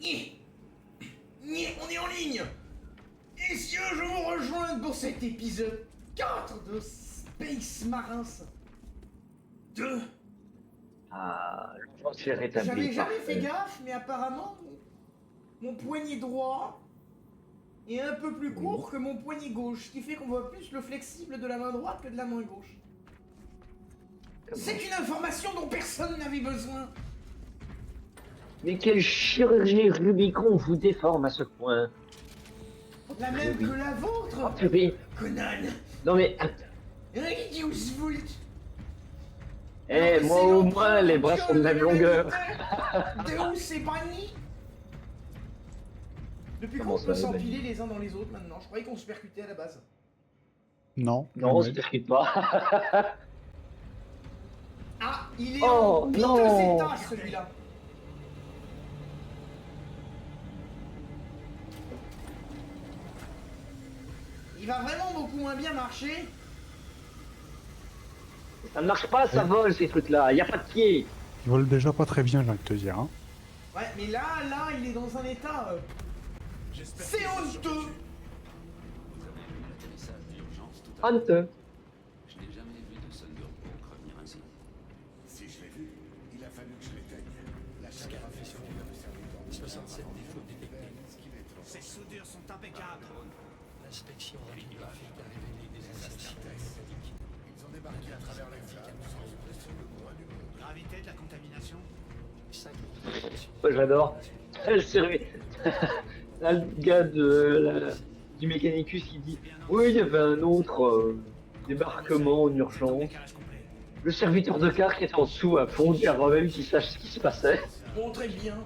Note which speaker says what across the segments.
Speaker 1: On est en ligne. Messieurs, je vous rejoins pour cet épisode 4 de Space Marines 2.
Speaker 2: Ah, l'urgence est rétablie.
Speaker 1: J'avais jamais fait gaffe, mais apparemment, mon poignet droit est un peu plus court que mon poignet gauche, ce qui fait qu'on voit plus le flexible de la main droite que de la main gauche. C'est une information dont personne n'avait besoin.
Speaker 2: Mais quelle chirurgie Rubicon vous déforme à ce point?
Speaker 1: La même que la vôtre.
Speaker 2: Oh purée.
Speaker 1: Conan.
Speaker 2: Non mais...
Speaker 1: Reduce Volt.
Speaker 2: Eh, moi au moins les bras sont de même longueur.
Speaker 1: Deus et Bani. Depuis quand on peut s'empiler les uns dans les autres maintenant? Je croyais qu'on se percutait à la base.
Speaker 3: Non.
Speaker 2: Non, on se percute pas.
Speaker 1: Ah, il est en bite zeta celui-là. Il va vraiment beaucoup moins bien marcher.
Speaker 2: Ça ne marche pas, ça vole ces trucs-là, y a pas de pied.
Speaker 3: Ils volent déjà pas très bien, j'ai envie de te dire. Hein.
Speaker 1: Ouais, mais là, il est dans un état... C'est honteux.
Speaker 2: Honteux.
Speaker 4: Je n'ai jamais vu de Thunderbolt revenir ainsi.
Speaker 5: Si je l'ai vu, il a fallu que je l'éteigne. La chaleur a fait survivre le serviteur.
Speaker 6: 67 défauts détectés.
Speaker 5: Ces soudures sont impeccables.
Speaker 6: L'inspection radiographique a révélé des installations mécaniques.
Speaker 5: Ils ont débarqué à travers les flammes sans pression le coin du monde.
Speaker 1: Gravité de la contamination.
Speaker 6: 5
Speaker 2: Ouais, j'adore. Le servi- Là, le gars du Mechanicus qui dit oui, il y avait un autre débarquement en urgence. Le serviteur de car qui était en dessous a fondu avant même qu'il sache ce qui se passait.
Speaker 1: Bon, très bien.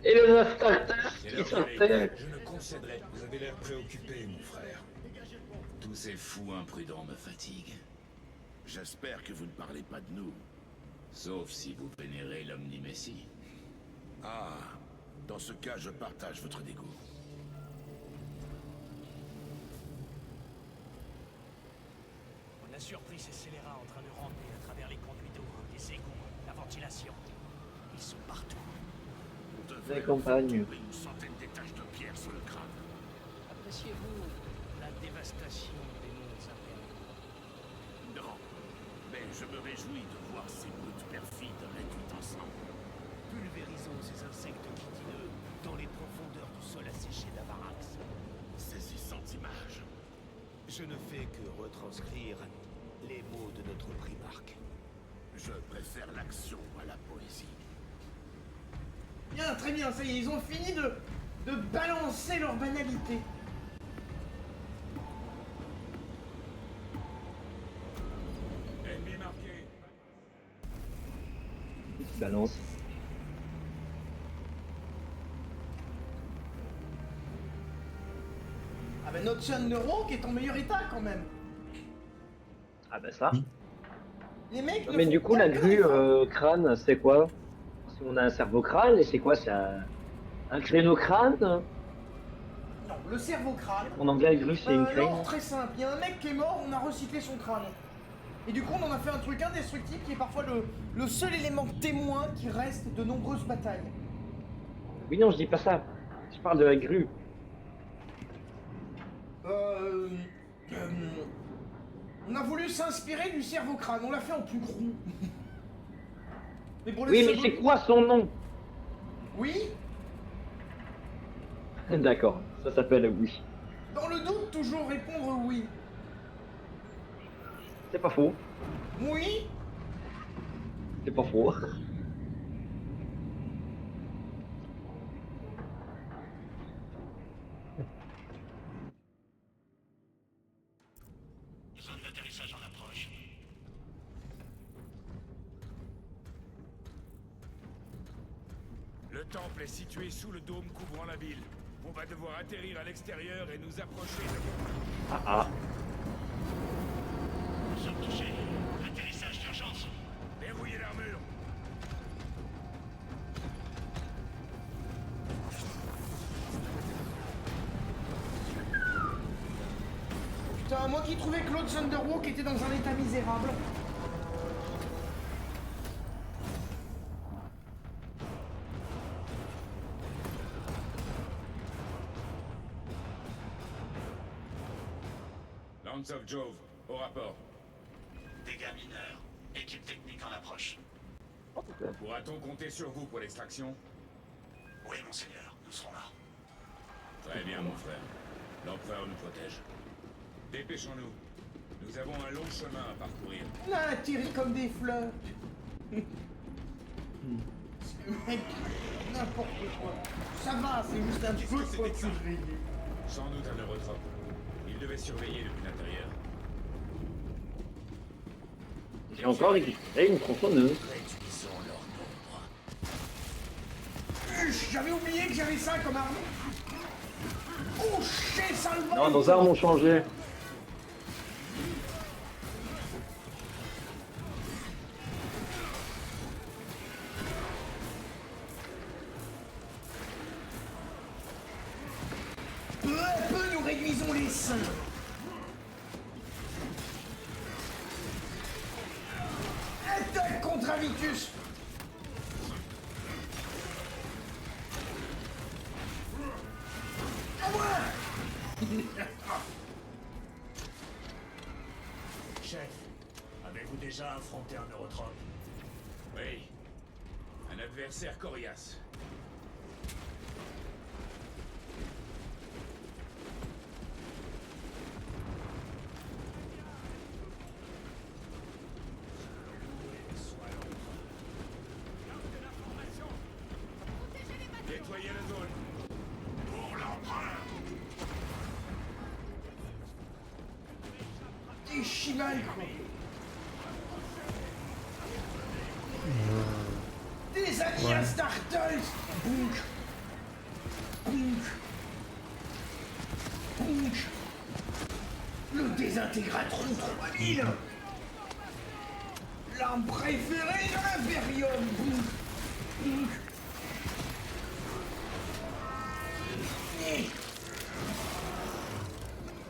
Speaker 2: Et le Astartes qui sortait.
Speaker 5: Je ne concéderai. Vous avez l'air préoccupé, mon frère.
Speaker 4: Tous ces fous imprudents me fatiguent.
Speaker 5: J'espère que vous ne parlez pas de nous.
Speaker 4: Sauf si vous vénérez l'Omni-Messie.
Speaker 5: Ah, dans ce cas, je partage votre dégoût.
Speaker 7: On a surpris ces scélérats en train de ramper à travers les conduits d'eau, les égouts, la ventilation. Ils sont partout.
Speaker 5: On devrait
Speaker 2: Les campagnes.
Speaker 5: trouver une centaine d'étages de pierre sur le crâne.
Speaker 7: Appréciez-vous la dévastation des mondes impériaux?
Speaker 5: Non, mais je me réjouis de voir ces brutes perfides réduites ensemble.
Speaker 7: Pulvérisons ces insectes chitineux dans les profondeurs du sol asséché d'Avarax.
Speaker 5: Saisissantes images.
Speaker 7: Je ne fais que retranscrire les mots de notre primarque.
Speaker 5: Je préfère l'action à la poésie.
Speaker 1: Bien, très bien, ça y est, ils ont fini de balancer leur banalité.
Speaker 5: Ennemi marqué.
Speaker 2: Balance.
Speaker 1: Ah ben notre Neuro qui est en meilleur état quand même.
Speaker 2: Ah bah ça.
Speaker 1: Les mecs ne
Speaker 2: Mais
Speaker 1: font
Speaker 2: du coup, la
Speaker 1: aucun
Speaker 2: grue
Speaker 1: effort.
Speaker 2: crâne, c'est quoi? Si on a un cerveau crâne, et c'est quoi? C'est un créneau crâne?
Speaker 1: Non, le cerveau crâne.
Speaker 2: En anglais, grue, c'est une crâne.
Speaker 1: Non, très simple. Il y a un mec qui est mort, on a recyclé son crâne. Et du coup, on en a fait un truc indestructible qui est parfois le seul élément témoin qui reste de nombreuses batailles.
Speaker 2: Oui, non, je dis pas ça. Je parle de la grue.
Speaker 1: On a voulu s'inspirer du cerveau crâne, on l'a fait en plus gros. Mais pour le
Speaker 2: Oui, mais
Speaker 1: cerveau-
Speaker 2: c'est quoi son nom?
Speaker 1: Oui,
Speaker 2: D'accord, ça s'appelle oui.
Speaker 1: dans le doute, toujours répondre oui.
Speaker 2: C'est pas faux.
Speaker 1: Oui,
Speaker 2: C'est pas faux.
Speaker 7: Zone d'atterrissage en approche.
Speaker 5: Le temple est situé sous le dôme couvrant la ville. On va devoir atterrir à l'extérieur et nous approcher de...
Speaker 2: Ah ah.
Speaker 7: Nous sommes touchés. Atterrissage d'urgence.
Speaker 5: Verrouillez l'armure.
Speaker 1: putain, moi qui trouvais que l'autre Thunderwalk était dans un état misérable.
Speaker 5: Hounds of Jove, au rapport.
Speaker 7: Dégâts mineurs. Équipe technique en approche.
Speaker 5: Pourra-t-on compter sur vous pour l'extraction?
Speaker 7: Oui, monseigneur, nous serons là.
Speaker 5: Très bien, mon frère. L'empereur nous protège. Dépêchons-nous. Nous avons un long chemin à parcourir.
Speaker 1: On a atterri comme des fleurs. Ce mec, n'importe quoi. Ça va, c'est juste un peu trop surveillé.
Speaker 5: Sans doute un neurotrope. Il devait surveiller depuis l'intérieur.
Speaker 2: J'ai encore récupéré une tronçonneuse.
Speaker 7: Réduisons leur nombre.
Speaker 1: J'avais oublié que j'avais ça comme arme. Oh shit, ça le va.
Speaker 2: Non, nos armes ont changé.
Speaker 1: Peu à peu, nous réduisons les seins. Attaque contre Avitus. À moi.
Speaker 7: Chef, avez-vous déjà affronté un neurotrope?
Speaker 5: Oui. Un adversaire coriace. Nettoyez la zone.
Speaker 7: Pour l'empereur!
Speaker 1: Des chimales, quoi. Des alliés Astartes. Bounk. Bounk. Bounk. Le désintégratron 3000. L'arme préférée de l'Imperium. Bounk. Bounk.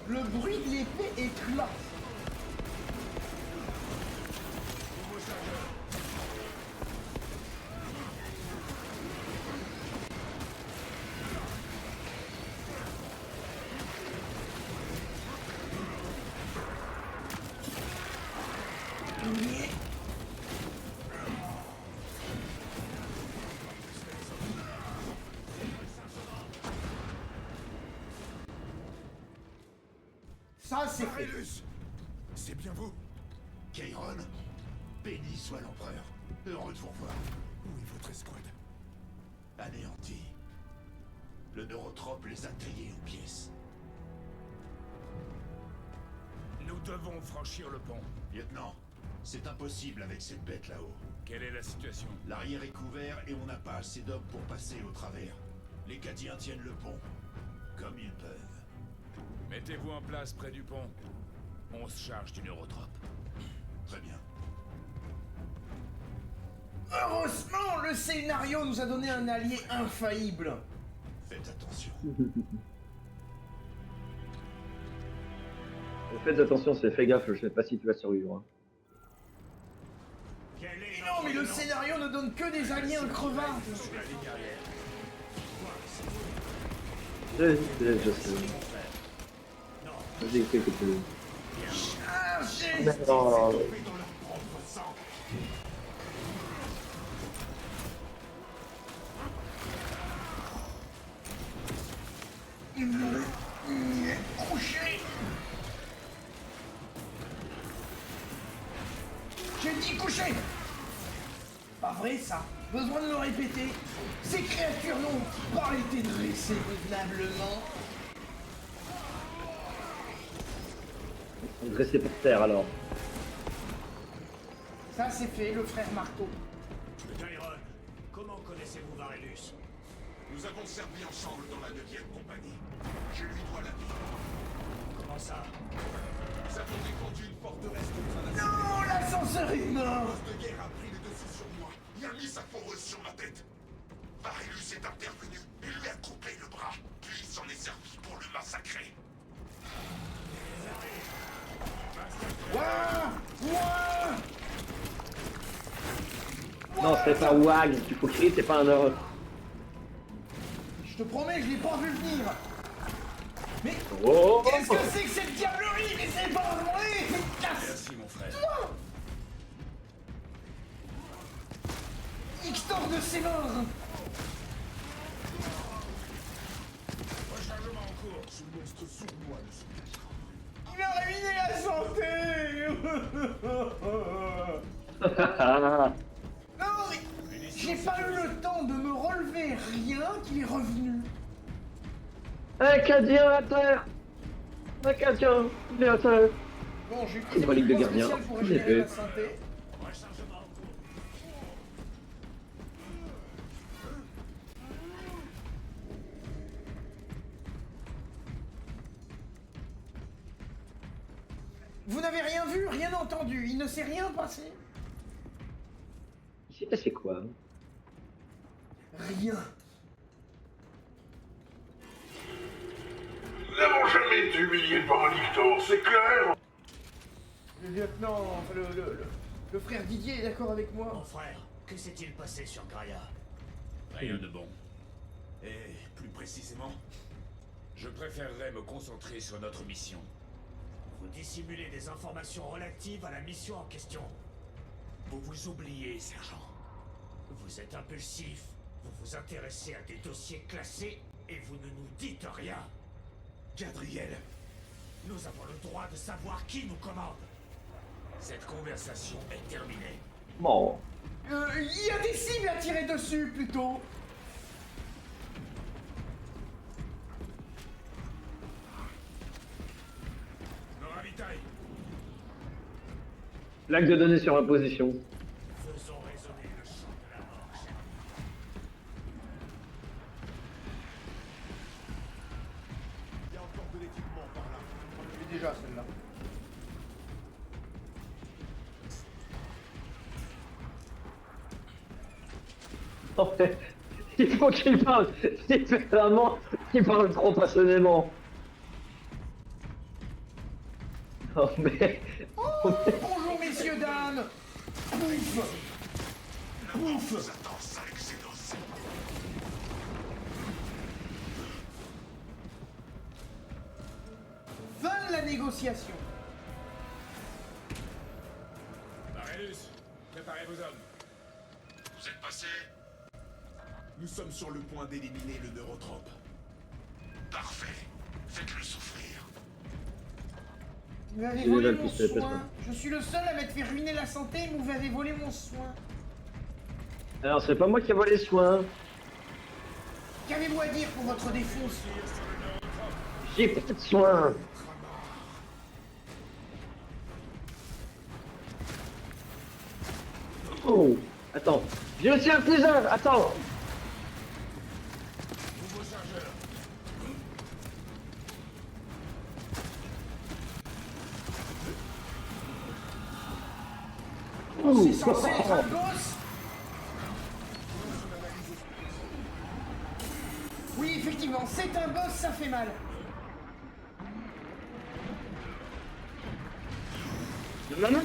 Speaker 1: Le bruit de l'épée éclate. Ça, c'est fait.
Speaker 5: Marilus! C'est bien vous?
Speaker 7: Kairon, béni soit l'empereur. Heureux de vous revoir.
Speaker 5: Où est votre escouade?
Speaker 7: Anéanti. Le neurotrope les a taillés en pièces.
Speaker 5: Nous devons franchir le pont.
Speaker 7: Lieutenant, c'est impossible avec cette bête là-haut.
Speaker 5: Quelle est la situation?
Speaker 7: L'arrière est couvert et on n'a pas assez d'hommes pour passer au travers. Les Cadiens tiennent le pont, comme ils peuvent.
Speaker 5: Mettez-vous en place près du pont. On se charge du neurotrope.
Speaker 7: Très bien.
Speaker 1: Heureusement, le scénario nous a donné un allié infaillible.
Speaker 7: Faites attention.
Speaker 2: Faites attention, fais gaffe, je sais pas si tu vas survivre. Hein.
Speaker 1: Mais non, mais le scénario ne donne que des alliés increvables.
Speaker 2: Je sais. Vas-y, fais que tu veux.
Speaker 1: Chargez.
Speaker 2: Non.
Speaker 7: Dans leur propre sang.
Speaker 1: Couchez. J'ai dit coucher. Pas vrai, ça. Besoin de le répéter. Ces créatures n'ont pas été dressées convenablement.
Speaker 2: Dressé pour terre alors.
Speaker 1: Ça, c'est fait, le frère marteau.
Speaker 7: Kairon, comment connaissez-vous Varellus?
Speaker 8: Nous avons servi ensemble dans la 9e compagnie. Je lui dois la vie.
Speaker 7: Comment ça?
Speaker 8: Nous avons défendu une forteresse contre un
Speaker 1: Non, l'ascenseur est mort.
Speaker 8: de guerre a pris le dessus sur moi. Il a mis sa foreuse sur ma tête. Varellus est intervenu et lui a coupé le bras. Puis il s'en est servi pour le massacrer.
Speaker 1: Ouah, ouah.
Speaker 2: Non, c'est pas WAG, il faut crier, c'est pas un heureux.
Speaker 1: Je te promets, je l'ai pas vu venir. Mais
Speaker 2: Oh,
Speaker 1: qu'est-ce que c'est que cette diablerie? Mais c'est pas vrai! Mais casse!
Speaker 5: Merci, mon frère.
Speaker 1: Ixtor de ses morts!
Speaker 5: Rechargement en cours.
Speaker 8: Ce monstre sournois ne se cachera.
Speaker 1: Il m'a ruiné la santé! Non, mais j'ai pas eu le temps de me relever rien qu'il est revenu.
Speaker 2: Un Cadien à terre. Un Cadien, il est à terre.
Speaker 1: Bon, j'ai pris
Speaker 2: C'est
Speaker 1: des
Speaker 2: pas Ligue de
Speaker 1: points
Speaker 2: Gardiens.
Speaker 1: spéciaux pour
Speaker 2: Je l'ai
Speaker 1: régénérer la
Speaker 2: fait.
Speaker 1: santé.
Speaker 7: Rechargement en cours.
Speaker 1: Vous n'avez rien vu, rien entendu, il ne s'est rien passé.
Speaker 2: Il s'est passé quoi?
Speaker 1: Rien.
Speaker 8: Nous n'avons jamais été humiliés devant un Lictor, c'est clair?
Speaker 1: Le lieutenant, enfin, le frère Didier est d'accord avec moi.
Speaker 7: Mon frère, que s'est-il passé sur Graia?
Speaker 4: Rien de bon.
Speaker 5: Et plus précisément, je préférerais me concentrer sur notre mission.
Speaker 7: Vous dissimulez des informations relatives à la mission en question.
Speaker 5: Vous vous oubliez, sergent.
Speaker 7: Vous êtes impulsif, vous vous intéressez à des dossiers classés et vous ne nous dites rien.
Speaker 5: Gabriel,
Speaker 7: Nous avons le droit de savoir qui nous commande.
Speaker 5: cette conversation est terminée.
Speaker 2: Bon.
Speaker 1: Il y a des cibles à tirer dessus, plutôt.
Speaker 5: Me ravitaille.
Speaker 2: Lac de données sur la position.
Speaker 7: Faisons résonner le chant de la mort, cher ami.
Speaker 8: Il y a encore de l'équipement par là.
Speaker 1: J'ai déjà celle-là.
Speaker 2: En fait, il faut qu'il parle. Il fait vraiment. Il parle trop passionnément. Oh mais.
Speaker 1: Bonjour, messieurs, dames. Pouf. Pouf.
Speaker 8: Attends ça, Xenos.
Speaker 1: Fin de la négociation.
Speaker 5: Marellus, préparez vos hommes.
Speaker 8: Vous êtes passé?
Speaker 5: Nous sommes sur le point d'éliminer le neurotrope.
Speaker 8: Parfait. Faites-le souffrir.
Speaker 1: Vous m'avez
Speaker 2: Il est
Speaker 1: volé
Speaker 2: là, le
Speaker 1: mon
Speaker 2: pistolet,
Speaker 1: soin. Je suis le seul à m'être fait ruiner la santé, mais vous avez volé mon soin.
Speaker 2: Alors c'est pas moi qui ai volé les soins.
Speaker 1: Qu'avez-vous à dire pour votre défense?
Speaker 2: J'ai pas de soins. Oh. Attends. J'ai aussi un taser. Attends.
Speaker 5: Nouveau chargeur.
Speaker 1: C'est censé être un boss? Oui, effectivement, c'est un boss, ça fait mal.
Speaker 2: Non, non.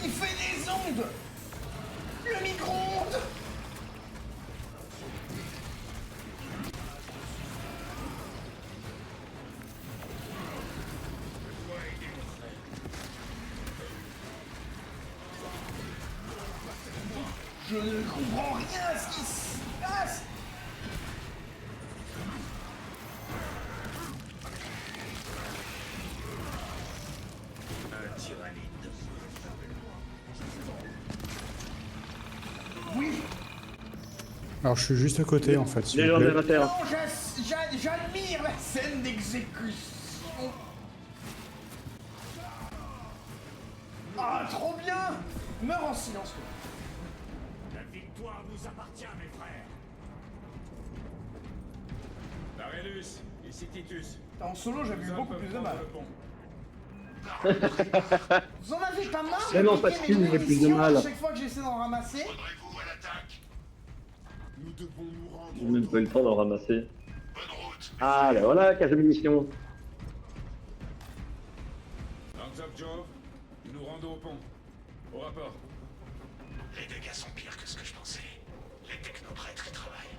Speaker 1: Il fait des ondes. Le micro-ondes. Je ne comprends rien à ce qui se passe.
Speaker 5: Un tyrannide.
Speaker 1: Oui.
Speaker 3: Alors je suis juste à côté en fait, s'il
Speaker 2: Les
Speaker 3: vous
Speaker 2: gens de
Speaker 3: plaît.
Speaker 2: la terre.
Speaker 1: Non, j'admire la scène d'exécution. Ah, trop bien. Meurs en silence.
Speaker 7: La victoire nous appartient, mes frères.
Speaker 5: Marellus, ici Titus.
Speaker 1: En solo, j'avais eu
Speaker 5: Nous
Speaker 1: beaucoup
Speaker 5: peuvent
Speaker 1: plus de
Speaker 5: prendre
Speaker 1: mal.
Speaker 5: le pont.
Speaker 1: Vous en avez pas marre
Speaker 2: Mais non,
Speaker 1: de
Speaker 2: parce
Speaker 1: piquer
Speaker 2: qu'il
Speaker 1: mes
Speaker 2: j'ai plus de
Speaker 1: munitions
Speaker 2: mal.
Speaker 1: à chaque fois que j'essaie d'en ramasser?
Speaker 8: Prendrez-vous à l'attaque? Nous devons nous rendre.
Speaker 2: J'ai même pas eu le temps d'en ramasser.
Speaker 8: Bonne route.
Speaker 2: Ah, ben voilà, cage de munitions.
Speaker 5: Hands up, Joe. Nous nous rendons au pont. Au rapport.
Speaker 8: Les dégâts sont pires que ce que je pensais. Les technoprêtres y travaillent.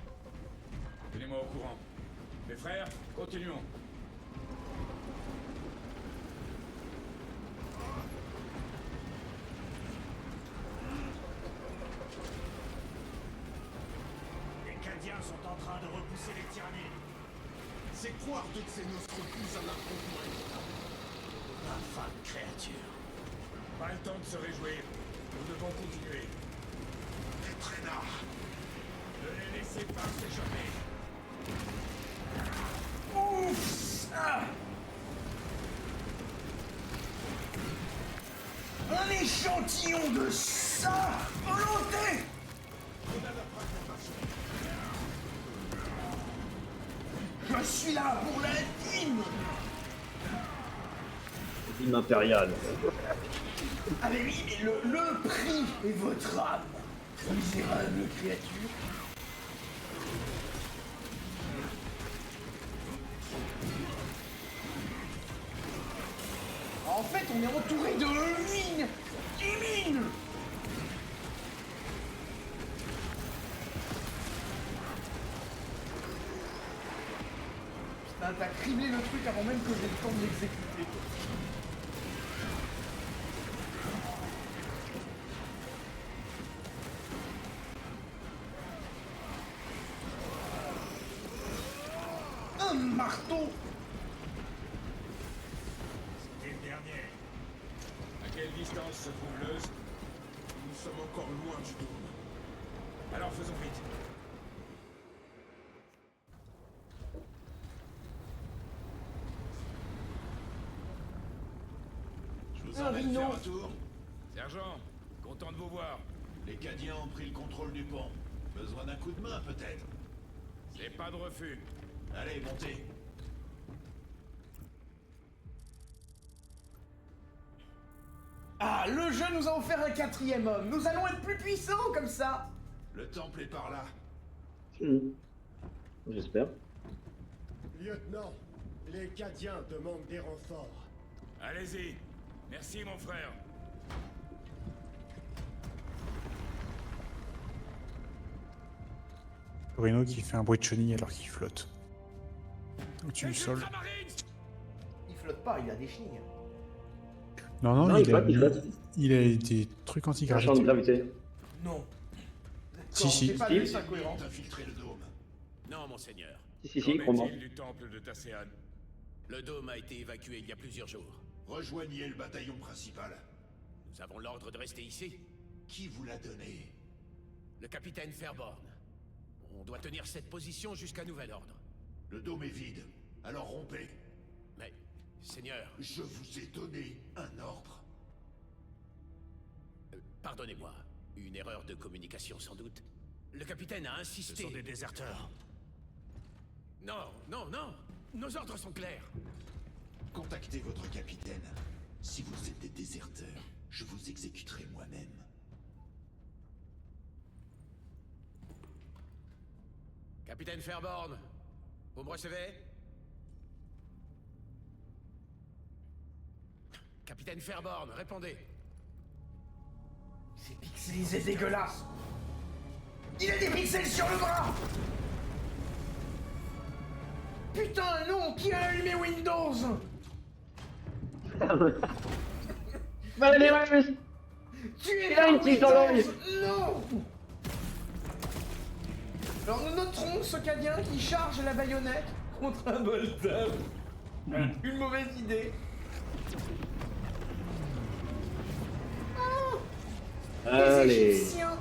Speaker 7: Cadiens sont en train de repousser les tyrannies.
Speaker 8: C'est croire toutes ces nostrofus un affrontement équitable.
Speaker 7: Infâme créature.
Speaker 5: Pas le temps de se réjouir. Nous devons continuer.
Speaker 8: Les traînards.
Speaker 5: Ne les laissez pas s'échapper.
Speaker 1: Ouf. Un échantillon de sa volonté. Je suis là pour l'intime.
Speaker 2: Film impérial.
Speaker 1: Ah mais oui, mais le prix est votre âme, misérable créature. En fait, on est entouré de mines, 10 mines. Putain, t'as criblé le truc avant même que j'ai le temps de l'exécuter. Un marteau.
Speaker 7: C'était le dernier.
Speaker 5: À quelle distance se trouve Leuse?
Speaker 8: Nous sommes encore loin du dôme.
Speaker 5: Alors faisons vite.
Speaker 8: Je vous
Speaker 1: Un
Speaker 8: emmène
Speaker 1: rhino.
Speaker 8: faire un tour.
Speaker 5: Sergent, content de vous voir.
Speaker 8: Les Cadiens ont pris le contrôle du pont. Besoin d'un coup de main, peut-être.
Speaker 5: J'ai pas de refus.
Speaker 8: Allez, montez.
Speaker 1: Ah, le jeu nous a offert un 4e homme. Nous allons être plus puissants comme ça.
Speaker 8: Le temple est par là.
Speaker 2: J'espère.
Speaker 9: Lieutenant, les Cadiens demandent des renforts.
Speaker 5: Allez-y. Merci mon frère.
Speaker 3: Bruno qui fait un bruit de chenille alors qu'il flotte. Au-dessus du sol.
Speaker 1: Il flotte pas, il a des chenilles.
Speaker 3: Non, non,
Speaker 2: Non, il flotte, il flotte.
Speaker 3: il a des trucs
Speaker 2: Un champ de
Speaker 3: anti-gravité.
Speaker 2: gravité.
Speaker 1: Non.
Speaker 3: Si, si.
Speaker 1: J'ai pas
Speaker 2: Si.
Speaker 1: vu ça cohérent.
Speaker 8: Infiltrer le dôme.
Speaker 7: Non, monseigneur.
Speaker 2: Si,
Speaker 5: Qu'en
Speaker 2: crois-moi.
Speaker 5: est-il du temple de Tasséan?
Speaker 7: Le dôme a été évacué il y a plusieurs jours.
Speaker 8: Rejoignez le bataillon principal.
Speaker 7: Nous avons l'ordre de rester ici.
Speaker 8: Qui vous l'a donné?
Speaker 7: Le capitaine Fairborn. On doit tenir cette position jusqu'à nouvel ordre.
Speaker 8: Le dôme est vide. Alors rompez.
Speaker 7: Mais, seigneur,
Speaker 8: Je vous ai donné un ordre.
Speaker 7: pardonnez-moi. Une erreur de communication sans doute. Le capitaine a insisté.
Speaker 6: Ce sont des déserteurs.
Speaker 7: Non, non, non. Nos ordres sont clairs.
Speaker 8: Contactez votre capitaine. Si vous êtes des déserteurs, je vous exécuterai moi-même.
Speaker 7: Capitaine Fairborn, vous me recevez? Capitaine Fairborn, répondez.
Speaker 1: C'est pixelisé dégueulasse. Il a des pixels sur le bras. Putain, non, qui a allumé Windows?
Speaker 2: Allez, ouais,
Speaker 1: Tu es
Speaker 2: Il a une tige dans l'œil.
Speaker 1: Non. Alors nous noterons ce Cadien qui charge la baïonnette contre un Boltave. Une mauvaise idée. Les
Speaker 2: Allez.
Speaker 1: Égyptiens.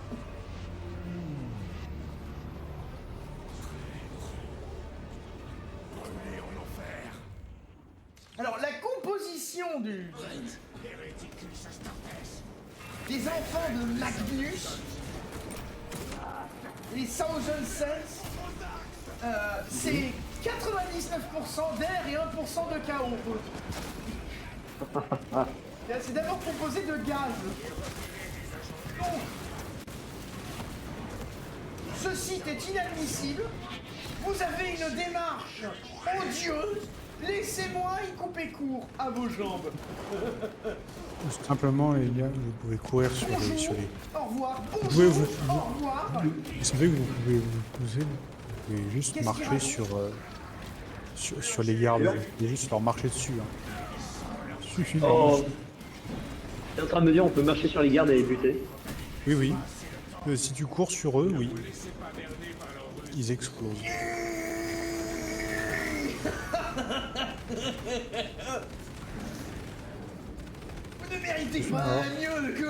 Speaker 1: Alors la composition des enfants de Magnus, les Thousand Cells, c'est 99% d'air et 1% de chaos. C'est d'abord composé de gaz. Donc, ce site est inadmissible. Vous avez une démarche odieuse. Laissez-moi y couper court à vos jambes.
Speaker 3: Tout simplement, les gars, vous pouvez courir sur les...
Speaker 1: Bonjour, au revoir,
Speaker 3: pouvez
Speaker 1: bonjour,
Speaker 3: vous-
Speaker 1: au revoir.
Speaker 3: Vous savez que vous pouvez juste
Speaker 1: Qu'est-ce
Speaker 3: marcher
Speaker 1: qu'il
Speaker 3: sur les gardes. Vous pouvez juste leur marcher dessus. Hein. Suffit de leur
Speaker 2: Oh.
Speaker 3: marcher.
Speaker 2: T'es en train de me dire on peut marcher sur les gardes et les buter.
Speaker 3: Oui, oui. Si tu cours sur eux, oui.
Speaker 5: Laissez pas berner par leur ruse.
Speaker 3: ils explosent.
Speaker 1: Vous ne méritez
Speaker 3: Je suis
Speaker 1: pas
Speaker 3: mort.
Speaker 1: mieux que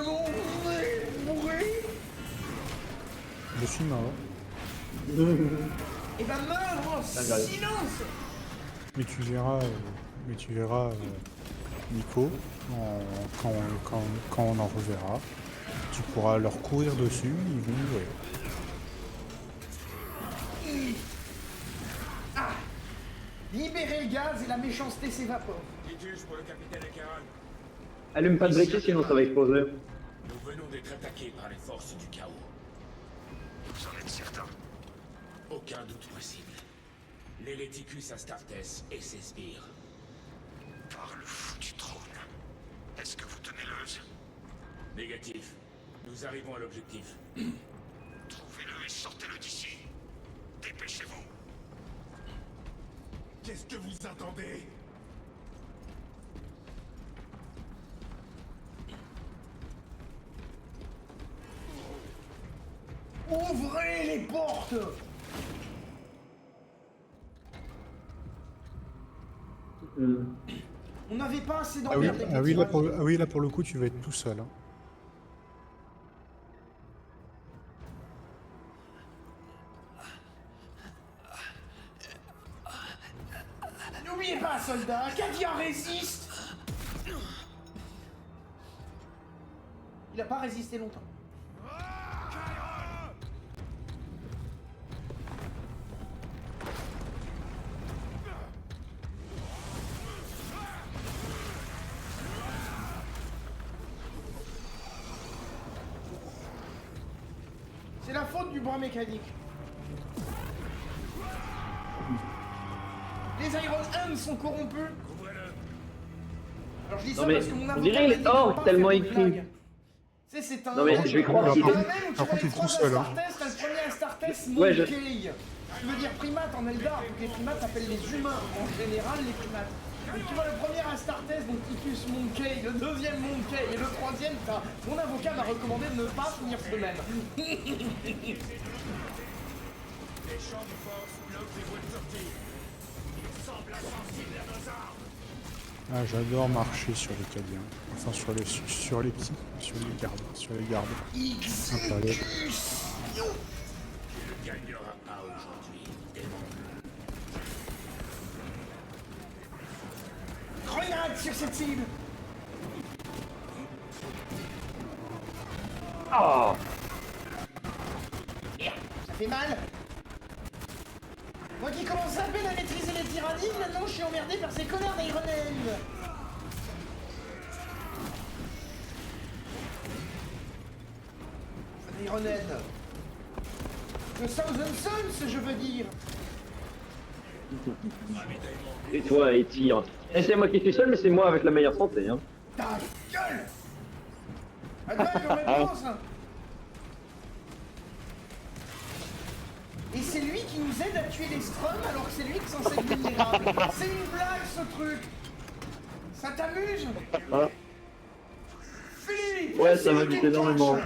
Speaker 1: mon bourré.
Speaker 3: Je suis mort.
Speaker 1: Et ben meurs en
Speaker 2: j'arrive.
Speaker 1: silence.
Speaker 3: Mais tu verras, Nico, quand on en reverra, tu pourras leur courir dessus, ils vont mourir.
Speaker 1: Libérez le gaz et la méchanceté s'évapore.
Speaker 5: Titus pour le capitaine Ekeran.
Speaker 2: Allume pas de briquet sinon ça va exploser.
Speaker 5: Nous venons d'être attaqués par les forces du chaos.
Speaker 8: Vous en êtes certain?
Speaker 5: Aucun doute possible. L'Héléticus Astartes et ses sbires.
Speaker 8: Par le foutu trône. Est-ce que vous tenez Leuze?
Speaker 5: Négatif. Nous arrivons à l'objectif.
Speaker 8: Trouvez-le et sortez-le d'ici. Dépêchez-vous. Qu'est-ce que vous attendez?
Speaker 1: Ouvrez les portes. On n'avait pas assez
Speaker 3: Ah oui,
Speaker 1: d'emmerde avec
Speaker 3: ah
Speaker 1: les
Speaker 3: oui, là,
Speaker 1: tyrannies.
Speaker 3: là pour le coup tu vas être tout seul. Hein.
Speaker 1: N'oubliez pas, soldat, Kadia résiste. Il a pas résisté longtemps. C'est la faute du bras mécanique. Les Iron Hands sont corrompus. Alors je dis
Speaker 2: Non,
Speaker 1: ça
Speaker 2: mais
Speaker 1: parce que mon
Speaker 2: on
Speaker 1: avocat
Speaker 2: dirait
Speaker 1: m'a
Speaker 2: il
Speaker 1: dit
Speaker 2: est
Speaker 1: de
Speaker 2: hors
Speaker 1: pas
Speaker 2: tellement
Speaker 1: faire de
Speaker 2: écrit.
Speaker 1: blagues. Tu sais, c'est un...
Speaker 2: Non, mais je vais croire qu'il
Speaker 1: C'est
Speaker 2: est-
Speaker 1: un même où tu
Speaker 3: Par
Speaker 1: vois
Speaker 3: contre,
Speaker 1: les
Speaker 3: il est
Speaker 1: trois
Speaker 3: tout seul, hein.
Speaker 1: Astartes, t'as le premier Astartes
Speaker 2: Ouais, je-
Speaker 1: Monkey. Tu veux dire primate en Eldar, donc les primates s'appellent les humains, en général les primates. Donc tu vois le premier Astartes, donc Titus Monkey, le deuxième Monkey, et le troisième, mon avocat m'a recommandé de ne pas finir ce même.
Speaker 5: Les champs de force bloquent les voies de sortie. Ils semblent insensibles à nos armes.
Speaker 3: Ah, j'adore marcher sur les Cadiens. Enfin sur les petits, sur les gardes. Un palais.
Speaker 5: Tu ne gagneras pas aujourd'hui, démon.
Speaker 1: Grenade sur cette cible.
Speaker 2: Oh
Speaker 1: Ça fait mal. Moi qui commence à peine à maîtriser les tyrannies, maintenant je suis emmerdé par ces connards d'Iron Hand. Iron Hand. Le Thousand Sons, je veux dire.
Speaker 2: Et toi, et tire. Et c'est moi qui suis seul, mais c'est moi avec la meilleure santé. Hein.
Speaker 1: Ta gueule. Attends, en réponse. Et c'est lui qui nous aide à tuer les Strum alors que c'est lui qui est censé être vulnérable. C'est une blague ce truc. Ça t'amuse?
Speaker 2: Ah.
Speaker 1: Philippe,
Speaker 2: Ouais,
Speaker 1: c'est
Speaker 2: ça
Speaker 1: lui
Speaker 2: m'amuse
Speaker 1: qui me
Speaker 2: énormément.
Speaker 1: cache.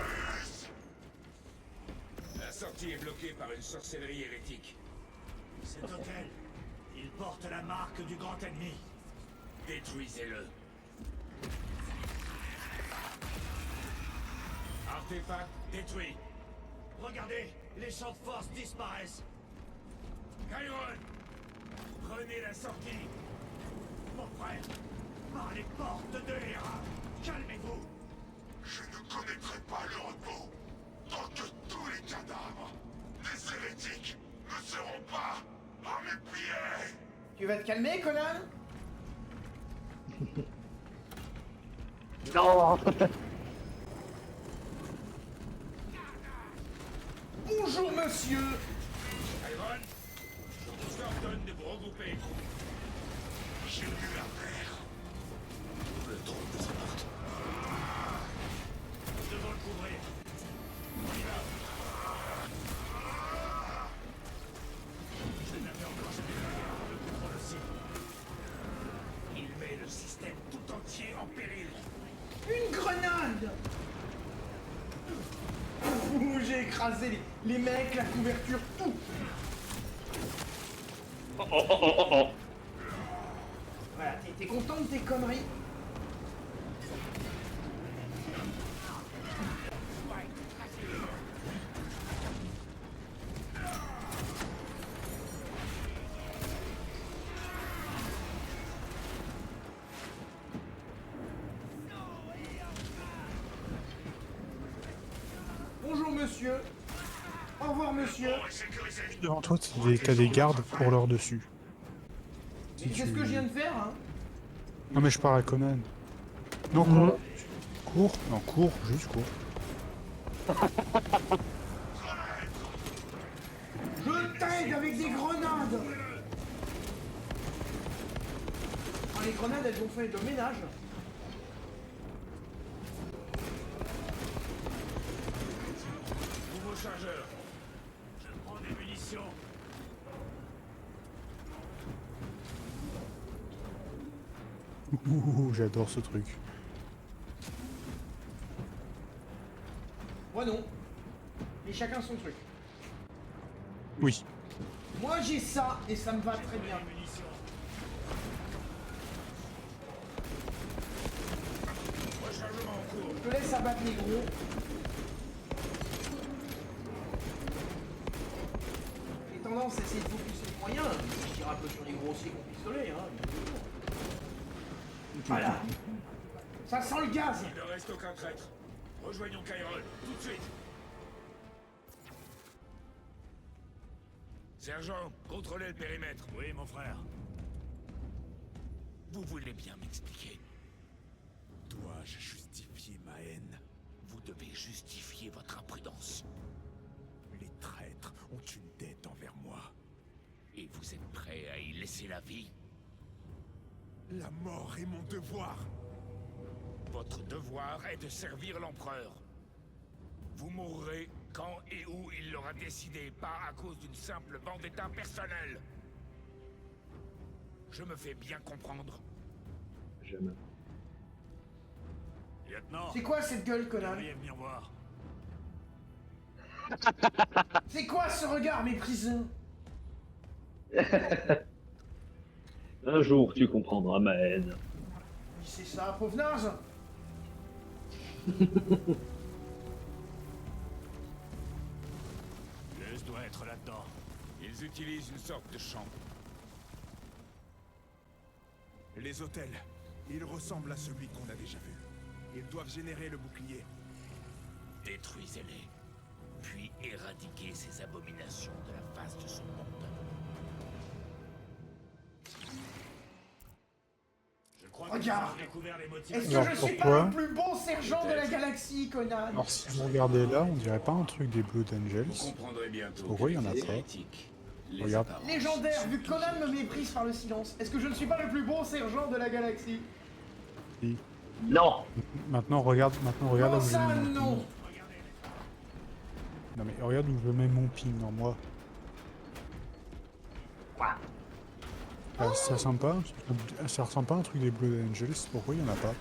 Speaker 5: La sortie est bloquée par une sorcellerie hérétique.
Speaker 7: Cet hôtel, il porte la marque du grand ennemi.
Speaker 5: Détruisez-le. Artefact détruit.
Speaker 7: Regardez, les champs de force disparaissent.
Speaker 5: Chiron, prenez la sortie.
Speaker 7: Mon frère, par les portes de Héra, calmez-vous.
Speaker 8: Je ne connaîtrai pas le repos tant que tous les cadavres des hérétiques ne seront pas à mes pieds.
Speaker 1: Tu vas te calmer, Conan?
Speaker 2: Non
Speaker 1: Bonjour, monsieur.
Speaker 5: Chiron, je vous ordonne de vous regrouper.
Speaker 8: J'ai vu l'affaire.
Speaker 5: Le trône de sa porte.
Speaker 7: Nous devons le couvrir.
Speaker 5: On y va.
Speaker 7: Je n'avais encore jamais vu le contrôle aussi.
Speaker 5: Il met le système tout entier en péril.
Speaker 1: Une grenade. j'ai écrasé les mecs, la couverture, tout. Voilà, t'es content de tes conneries? Bonjour monsieur. Au revoir monsieur.
Speaker 3: Devant toi, t'as des gardes pour leur dessus.
Speaker 1: Mais c'est ce que je viens de faire, hein.
Speaker 3: Non mais je parle à Conan. Non, cours. Cours. Non, cours, juste cours.
Speaker 1: Je t'aide avec des grenades. Ah, les grenades, elles ont fait le ménage.
Speaker 5: Nouveau chargeur.
Speaker 7: Je prends des munitions.
Speaker 3: Ouh, j'adore ce truc.
Speaker 1: Moi non. Mais chacun son truc.
Speaker 3: Oui.
Speaker 1: Moi j'ai ça et ça me va très bien.
Speaker 5: Rechargement en cours.
Speaker 1: Je te laisse abattre les gros. J'ai tendance à essayer de focuser le moyen. Je tire un peu sur les grossiers qu'on pistolet, hein. Voilà. Ça sent le gaz.
Speaker 5: Il ne reste aucun traître. Rejoignons Kyrol, tout de suite. Sergent, contrôlez le périmètre.
Speaker 7: Oui, mon frère.
Speaker 5: Vous voulez bien m'expliquer?
Speaker 8: Dois-je justifier ma haine?
Speaker 5: Vous devez justifier votre imprudence.
Speaker 8: Les traîtres ont une dette envers moi.
Speaker 5: Et vous êtes prêt à y laisser la vie?
Speaker 8: La mort est mon devoir.
Speaker 5: Votre devoir est de servir l'empereur. Vous mourrez quand et où il l'aura décidé, pas à cause d'une simple vendetta personnelle. Je me fais bien comprendre.
Speaker 2: Jamais.
Speaker 7: Lieutenant,
Speaker 1: C'est quoi cette gueule,
Speaker 7: vous
Speaker 1: Conan?
Speaker 7: devriez venir voir.
Speaker 1: C'est quoi ce regard méprisant?
Speaker 2: Un jour, tu comprendras ma haine.
Speaker 1: Oui, c'est ça, pauvre naze.
Speaker 7: Luz doit être là-dedans.
Speaker 5: Ils utilisent une sorte de champ.
Speaker 8: Les hôtels, ils ressemblent à celui qu'on a déjà vu. Ils doivent générer le bouclier.
Speaker 5: Détruisez-les, puis éradiquez ces abominations de la face de ce monde.
Speaker 7: Je crois
Speaker 1: Regarde.
Speaker 7: que j'ai découvert les motifs.
Speaker 1: Est-ce que
Speaker 3: Alors,
Speaker 1: je suis
Speaker 3: pourquoi
Speaker 1: pas le plus bon sergent de la galaxie, Conan?
Speaker 3: Alors si vous regardez là, on dirait pas un truc des Blood
Speaker 5: Vous
Speaker 3: Angels.
Speaker 5: comprendrez bientôt.
Speaker 3: Pourquoi il y en a
Speaker 5: que les
Speaker 3: pas?
Speaker 5: hérétiques, les
Speaker 3: Regarde.
Speaker 5: apparences
Speaker 1: Légendaire,
Speaker 5: sont
Speaker 1: vu que Conan me méprise par le silence, est-ce que je ne suis pas le plus bon sergent de la galaxie?
Speaker 3: Si.
Speaker 2: Non!
Speaker 3: Maintenant regarde là
Speaker 1: Comment
Speaker 3: où je
Speaker 1: ça,
Speaker 3: mets mon
Speaker 1: non?
Speaker 3: ping. Non mais regarde où je mets mon ping en moi. Ça ressemble pas à un truc des Blood Angels, pourquoi il y en a pas?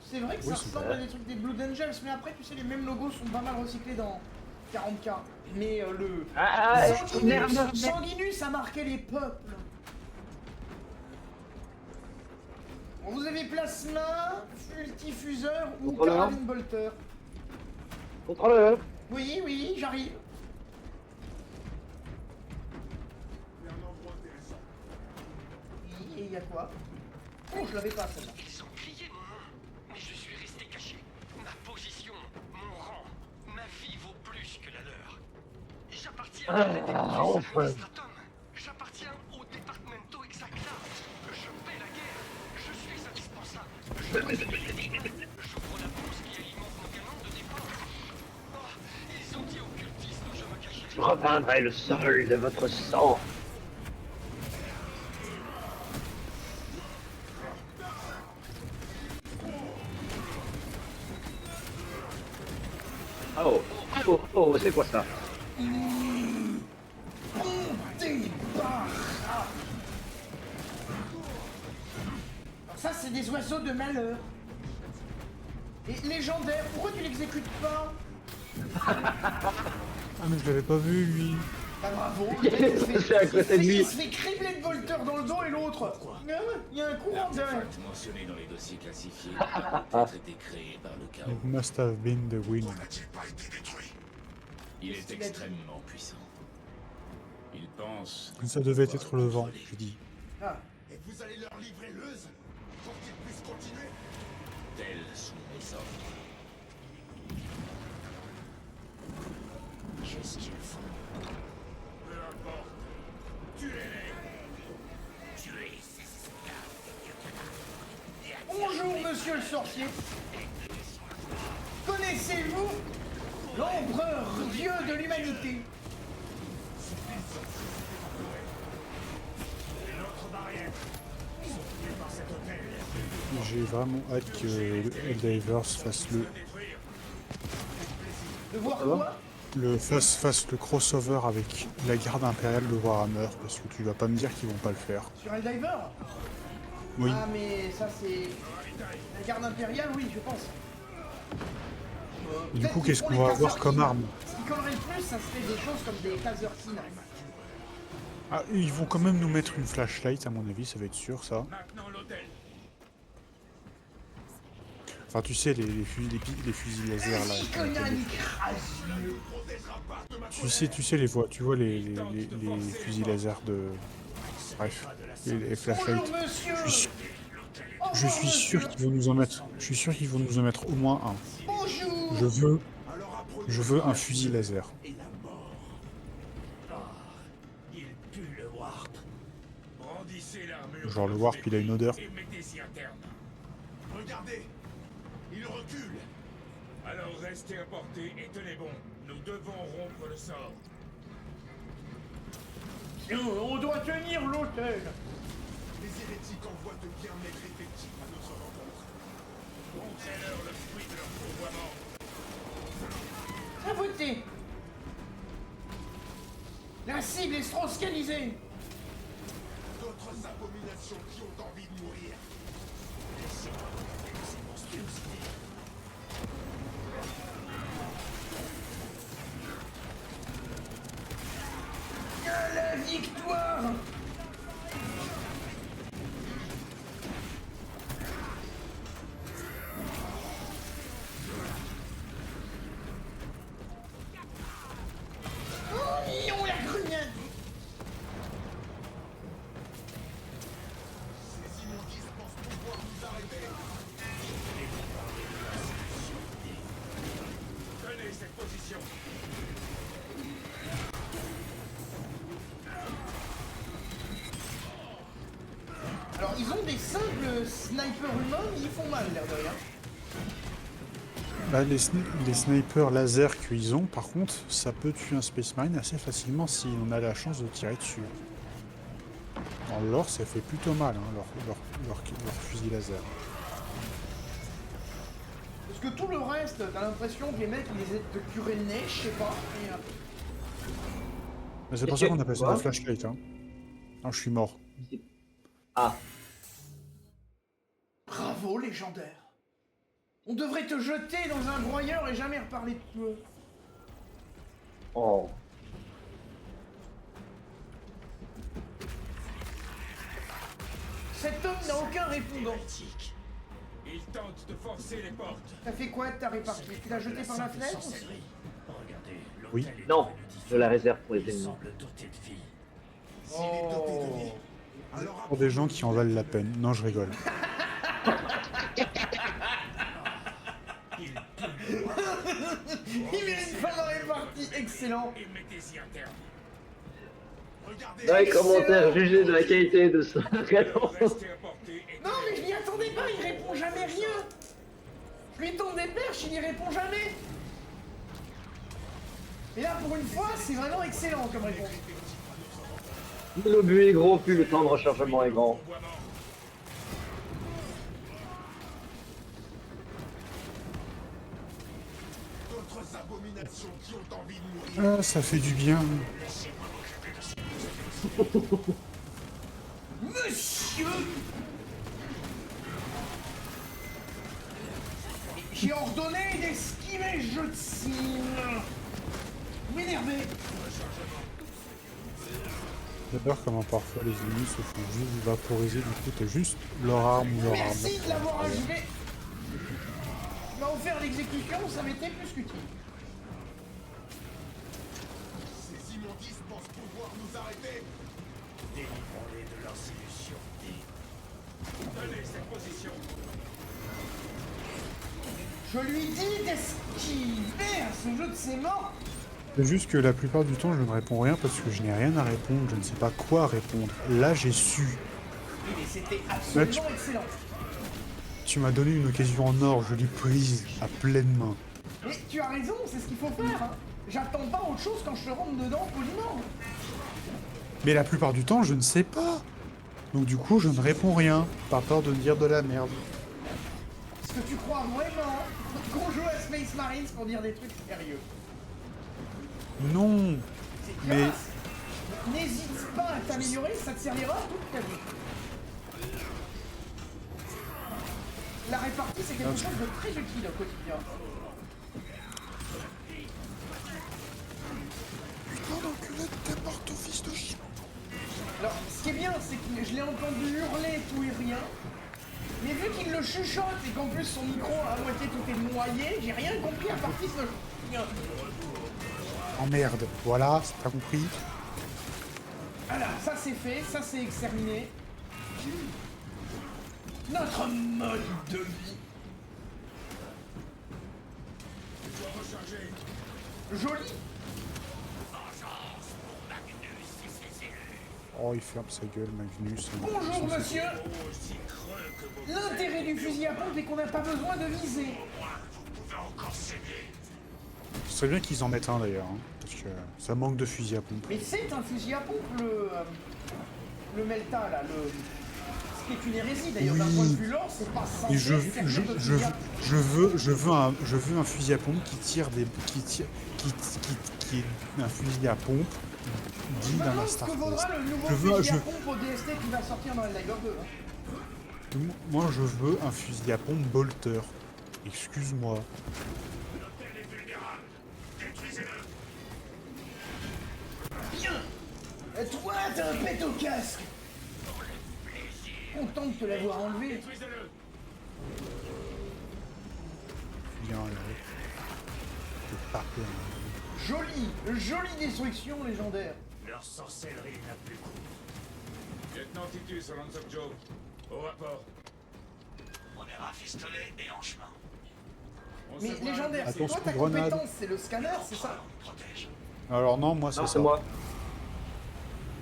Speaker 1: C'est vrai que
Speaker 3: Oui,
Speaker 1: ça
Speaker 3: c'est
Speaker 1: ressemble
Speaker 3: vrai.
Speaker 1: à des trucs des Blood Angels, mais après, tu sais, les mêmes logos sont pas mal recyclés dans 40K. Mais le... Sanguinus a marqué les peuples. Bon, vous avez plasma, multifuseur ou
Speaker 2: Contrôleur.
Speaker 1: carabine bolter?
Speaker 2: Contrôleur!
Speaker 1: Oui, oui, j'arrive. Oui, et il y a quoi? Oh, je l'avais pas celle-là.
Speaker 6: Ils ont crié mon nom, mais je suis resté caché. Ma position, mon rang, ma vie vaut plus que la leur. J'appartiens à
Speaker 2: enfin.
Speaker 6: l'administratum. J'appartiens au départemento exacta. Je paie la guerre. Je suis indispensable. J'ouvre la bourse qui alimente mon canon de départ. Oh, ils ont dit aux cultistes où je me cachais.
Speaker 2: Je repeindrai le sol de votre sang. Oh, oh, oh, c'est quoi ça?
Speaker 1: Alors ça, c'est des oiseaux de malheur. Et légendaire, pourquoi tu l'exécutes pas?
Speaker 3: Ah mais je l'avais pas vu lui.
Speaker 1: Bah bravo,
Speaker 2: Il est passé à côté de lui.
Speaker 1: il se fait cribler de volteurs dans le dos et l'autre. Il y a un courant derrière.
Speaker 4: L'artefact mentionné dans les dossiers classifiés a peut-être été créé par le chaos.
Speaker 3: It must have been the wind.
Speaker 8: N'a-t-il pas été détruit?
Speaker 4: Il est extrêmement puissant. Il pense...
Speaker 3: Ça devait être le vent, je dis.
Speaker 1: Ah,
Speaker 8: Et vous allez leur livrer l'euse pour qu'ils puissent continuer?
Speaker 4: Tels sont mes ordres.
Speaker 7: Qu'est-ce qu'ils font?
Speaker 5: Peu importe. Tuez-les.
Speaker 6: Tuez ces esclaves.
Speaker 1: bonjour, monsieur le sorcier. Connaissez-vous l'empereur dieu de l'humanité?
Speaker 7: Notre barrière. Soutenue par cet hôtel.
Speaker 3: J'ai vraiment hâte que Helldivers fasse
Speaker 1: De voir quoi?
Speaker 3: fasse le crossover avec la garde impériale de Warhammer, parce que tu vas pas me dire qu'ils vont pas le faire.
Speaker 1: Sur Helldiver?
Speaker 3: Oui.
Speaker 1: Ah mais ça c'est... La garde impériale, oui, je pense.
Speaker 3: Et du
Speaker 1: Peut-être
Speaker 3: coup,
Speaker 1: qu'ils
Speaker 3: qu'est-ce
Speaker 1: font
Speaker 3: qu'on
Speaker 1: les
Speaker 3: va avoir
Speaker 1: Taser
Speaker 3: comme
Speaker 1: King.
Speaker 3: arme?
Speaker 1: Ce qui collerait le plus, ça serait des choses comme des Taser King.
Speaker 3: Ah, ils vont quand même nous mettre une flashlight, à mon avis, ça va être sûr, ça.
Speaker 5: Maintenant l'hôtel.
Speaker 3: Enfin, tu sais, les fusils laser, là.
Speaker 1: Vas-y, Conan, écrase-le.
Speaker 3: Tu sais, tu vois les fusils laser de... Bref, les flashlights.
Speaker 1: Bonjour, monsieur.
Speaker 3: Je suis sûr qu'ils vont nous en mettre. Je suis sûr qu'ils vont nous en mettre au moins un.
Speaker 1: Bonjour.
Speaker 3: Je veux un fusil laser.
Speaker 7: Il pue le warp.
Speaker 5: Brandissez l'armure.
Speaker 3: Genre, le warp, il a une odeur.
Speaker 5: Et mettez-y un terme.
Speaker 8: Regardez! Il recule!
Speaker 5: Alors restez à portée et tenez bon. Nous devons rompre le sort.
Speaker 1: On doit tenir l'hôtel.
Speaker 8: Les hérétiques envoient de bien maigres effectifs à notre rencontre.
Speaker 5: Montrez-leur le fruit de leur pourvoiement.
Speaker 1: À voter. La cible est stroscanisée.
Speaker 8: D'autres abominations qui ont envie de mourir.
Speaker 7: Laissez-moi contempler ces monstruosités.
Speaker 1: À la victoire. Oh non, la grenade.
Speaker 8: Ces immondices pensent pouvoir nous arrêter.
Speaker 5: Tenez cette position.
Speaker 1: Alors, ils ont des simples snipers humains, mais ils font mal, l'air de rien.
Speaker 3: Bah, les snipers laser qu'ils ont, par contre, ça peut tuer un Space Marine assez facilement si on a la chance de tirer dessus. Dans l'or, ça fait plutôt mal, hein, leur fusil laser.
Speaker 1: Parce que tout le reste, t'as l'impression que les mecs, ils les aident de curer le nez, je sais pas. Et,
Speaker 3: Mais c'est pour ça qu'on appelle ça des flashlights. Hein. Non, je suis mort.
Speaker 2: Ah,
Speaker 1: Bravo, légendaire. On devrait te jeter dans un broyeur et jamais reparler de toi.
Speaker 2: oh.
Speaker 1: Cet homme n'a aucun répondant.
Speaker 5: Ils tentent de forcer les portes.
Speaker 1: T'as fait quoi de ta répartie? Tu l'as jeté par la fenêtre?
Speaker 7: Sorcellerie. Regardez,
Speaker 3: Oui.
Speaker 7: l'hôtel est
Speaker 2: Non,
Speaker 7: devenu
Speaker 2: je la
Speaker 7: différent.
Speaker 2: réserve pour les
Speaker 7: Il
Speaker 2: ennemis.
Speaker 7: semble doté de vie.
Speaker 8: S'il est doté de vie, alors
Speaker 3: Pour des gens qui en valent la peine. Non, je rigole.
Speaker 1: Il mérite pas dans les parties, excellent.
Speaker 5: Et mettez-y un terme.
Speaker 8: regardez!
Speaker 2: Dans les commentaires, jugez de la qualité de ce canon.
Speaker 5: Restez à portée et
Speaker 1: Non, mais je m'y attendais pas, il répond jamais rien. Je lui tends des perches, il y répond jamais. Et là, pour une fois, c'est vraiment excellent comme réponse.
Speaker 2: Plus l'obus est gros, plus le temps de rechargement est grand.
Speaker 5: pourvoiement.
Speaker 8: D'autres abominations qui ont envie de mourir.
Speaker 3: Ah, ça fait du bien.
Speaker 1: Monsieur! J'ai ordonné d'esquiver ce jeu de cime. Vous m'énervez.
Speaker 3: J'adore comment parfois les ennemis se font juste vaporiser, du coup t'as juste leur arme ou leur arme.
Speaker 1: Merci de l'avoir achevé. Tu m'as offert l'exécution, ça m'était plus qu'utile.
Speaker 8: Ces immondices pensent pouvoir nous arrêter.
Speaker 5: Délivrons-les de leur solution. Tenez cette position.
Speaker 1: Je lui dis d'esquiver à ce jeu de ses morts.
Speaker 3: C'est juste que la plupart du temps je ne réponds rien parce que je n'ai rien à répondre, je ne sais pas quoi répondre. Là j'ai su.
Speaker 1: Mais c'était absolument
Speaker 3: Là,
Speaker 1: excellent.
Speaker 3: Tu m'as donné une occasion en or, je l'ai prise à pleine main.
Speaker 1: Mais tu as raison, c'est ce qu'il faut faire. Hein. J'attends pas autre chose quand je te rentre dedans poliment.
Speaker 3: Mais la plupart du temps je ne sais pas. Donc du coup je ne réponds rien, par peur de dire de la merde.
Speaker 1: Est-ce que tu crois vraiment qu'on joue à Space Marines pour dire des trucs sérieux?
Speaker 3: Non.
Speaker 1: C'est
Speaker 3: Mais-
Speaker 1: classe. N'hésite pas à t'améliorer, ça te servira toute ta vie. La répartie, c'est quelque chose de très utile au quotidien.
Speaker 3: Putain d'enculé, t'es morte au fils de chien.
Speaker 1: Alors, ce qui est bien, c'est que je l'ai entendu hurler tout et rien. Mais vu qu'il le chuchote et qu'en plus son micro à moitié tout est noyé, j'ai rien compris à partir de ce...
Speaker 3: Oh merde, voilà, t'as compris.
Speaker 1: Voilà, ça c'est fait, ça c'est exterminé. Notre mode de vie. Joli.
Speaker 3: Oh il ferme sa gueule Magnus.
Speaker 1: Bonjour monsieur. L'intérêt du fusil à pompe est qu'on n'a pas besoin de viser.
Speaker 3: Ce serait bien qu'ils en mettent un d'ailleurs, hein, parce que ça manque de fusil à pompe.
Speaker 1: Mais c'est un fusil à pompe le Melta là, ce qui est une hérésie d'ailleurs d'un
Speaker 3: Oui.
Speaker 1: point de vue lore, c'est pas censé
Speaker 3: Et je
Speaker 1: servir de fusil à pompe.
Speaker 3: veux un fusil à pompe qui tire des... qui est un fusil à pompe
Speaker 1: Je
Speaker 3: digne
Speaker 1: me
Speaker 3: d'un
Speaker 1: demande ce
Speaker 3: Star
Speaker 1: que vaudra le nouveau
Speaker 3: Je veux-
Speaker 1: fusil à
Speaker 3: je-
Speaker 1: pompe au DST qui va sortir dans Helldivers 2. Hein.
Speaker 3: Moi je veux un fusil à pompe bolter. Excuse-moi.
Speaker 1: Bien. Toi, t'as un pet au casque. Content de te l'avoir enlevé.
Speaker 3: Bien là. C'est pas bien.
Speaker 1: Jolie destruction légendaire.
Speaker 7: Leur sorcellerie n'a plus cours.
Speaker 5: Lieutenant Titus, au Lance of Joe. Au rapport.
Speaker 7: On est rafistolés et en chemin.
Speaker 5: On
Speaker 1: Mais
Speaker 5: se voit.
Speaker 1: légendaire, c'est
Speaker 3: Attention,
Speaker 1: quoi ta
Speaker 3: grenade.
Speaker 1: compétence? C'est le scanner, c'est ça?
Speaker 7: Protège.
Speaker 3: Alors non, moi
Speaker 2: Non,
Speaker 3: c'est
Speaker 2: c'est
Speaker 3: ça.
Speaker 2: moi.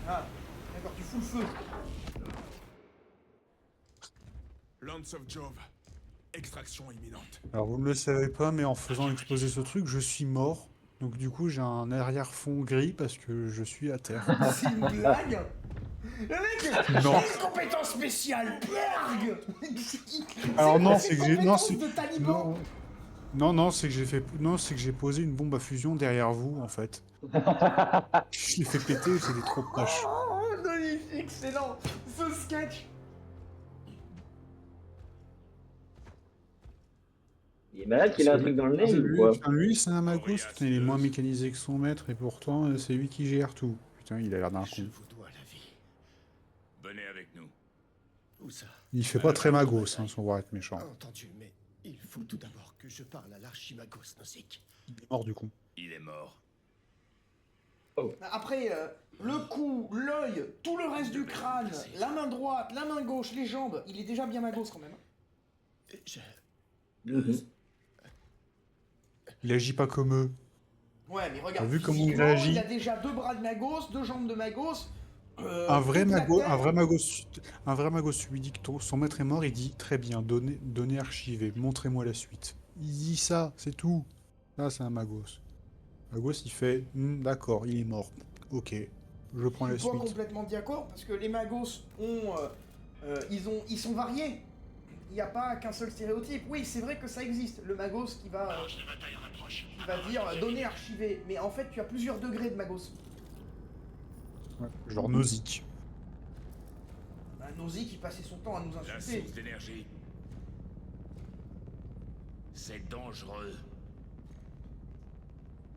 Speaker 1: Ah, d'accord, tu fous le feu.
Speaker 8: Lance of Jove. Extraction imminente.
Speaker 3: Alors vous ne le savez pas, mais en faisant exploser ce truc, je suis mort. Donc du coup j'ai un arrière-fond gris parce que je suis à terre.
Speaker 1: C'est une blague? Le mec,
Speaker 3: Non.
Speaker 1: j'ai une compétence spéciale, berg.
Speaker 3: Alors non,
Speaker 1: quoi
Speaker 3: c'est
Speaker 1: cette
Speaker 3: que j'ai... Non,
Speaker 1: compétence
Speaker 3: c'est...
Speaker 1: de taliban?
Speaker 3: Non, c'est que j'ai fait... Non, c'est que j'ai posé une bombe à fusion derrière vous, en fait. Je l'ai fait péter, c'était trop proche.
Speaker 1: Oh, non, excellent, ce sketch.
Speaker 2: Il est malade qu'il a un truc dans le nez ou quoi?
Speaker 3: Lui, c'est un magos, putain, il est moins mécanisé que son maître, et pourtant, c'est lui qui gère tout. Putain, il a l'air d'un
Speaker 9: Je
Speaker 3: con.
Speaker 9: vous dois la vie.
Speaker 5: Venez avec nous.
Speaker 9: Où ça?
Speaker 3: Il fait pas très magos, hein, sans voir être méchant.
Speaker 9: Entendu, mais il faut tout d'abord que je parle à l'Archimagos Nozick.
Speaker 3: Il est mort du con.
Speaker 5: Il est mort.
Speaker 1: Après, le cou, l'œil, tout le reste du crâne, la main droite, la main gauche, les jambes, il est déjà bien magos quand même.
Speaker 9: Je...
Speaker 2: Mhm.
Speaker 3: Il agit pas comme eux.
Speaker 1: Ouais, mais regarde,
Speaker 3: T'as vu comment il
Speaker 1: physiquement,
Speaker 3: réagit?
Speaker 1: il a déjà 2 bras de magos, 2 jambes de magos.
Speaker 3: Un vrai
Speaker 1: toute la
Speaker 3: mago,
Speaker 1: tête.
Speaker 3: un vrai magos lui dit que son maître est mort, il dit très bien, donnez archivé, montrez-moi la suite. Il dit ça, c'est tout. Là, c'est un magos. Magos, il fait, d'accord, il est mort. Ok, je prends la
Speaker 1: Je suis pas
Speaker 3: suite.
Speaker 1: complètement d'accord parce que les magos ont, ils sont variés. Il n'y a pas qu'un seul stéréotype. Oui, c'est vrai que ça existe. Le magos qui va dire donner archivé. Mais en fait, tu as plusieurs degrés de magos.
Speaker 3: Ouais, genre Nozick.
Speaker 1: Un Nozick qui passait son temps à nous
Speaker 5: La
Speaker 1: insulter.
Speaker 5: source d'énergie. C'est dangereux.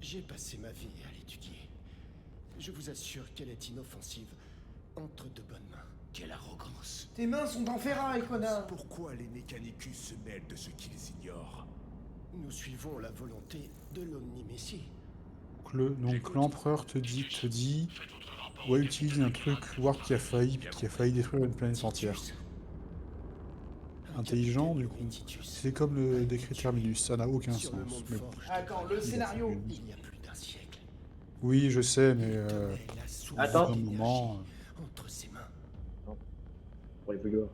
Speaker 9: J'ai passé ma vie à l'étudier. Je vous assure qu'elle est inoffensive, entre de bonnes mains.
Speaker 4: Quelle arrogance.
Speaker 1: Tes mains sont en ferraille, connard.
Speaker 5: Pourquoi les Mechanicus se mêlent de ce qu'ils ignorent?
Speaker 9: Nous suivons la volonté de l'Omni-Messie.
Speaker 3: Donc l'empereur te dit, ouais, utilise un truc warp qui a failli détruire une planète entière. Intelligent, du coup. C'est comme le décret Terminus, ça n'a aucun
Speaker 9: Sur le
Speaker 3: sens.
Speaker 9: monde
Speaker 3: Mais
Speaker 9: forge
Speaker 3: bon.
Speaker 1: Attends, le scénario.
Speaker 9: il y a plus d'un siècle.
Speaker 3: Oui, je sais, mais
Speaker 9: Elle a soulevé
Speaker 2: Attends.
Speaker 3: un moment.
Speaker 9: entre ses mains.
Speaker 2: Pour les buggers.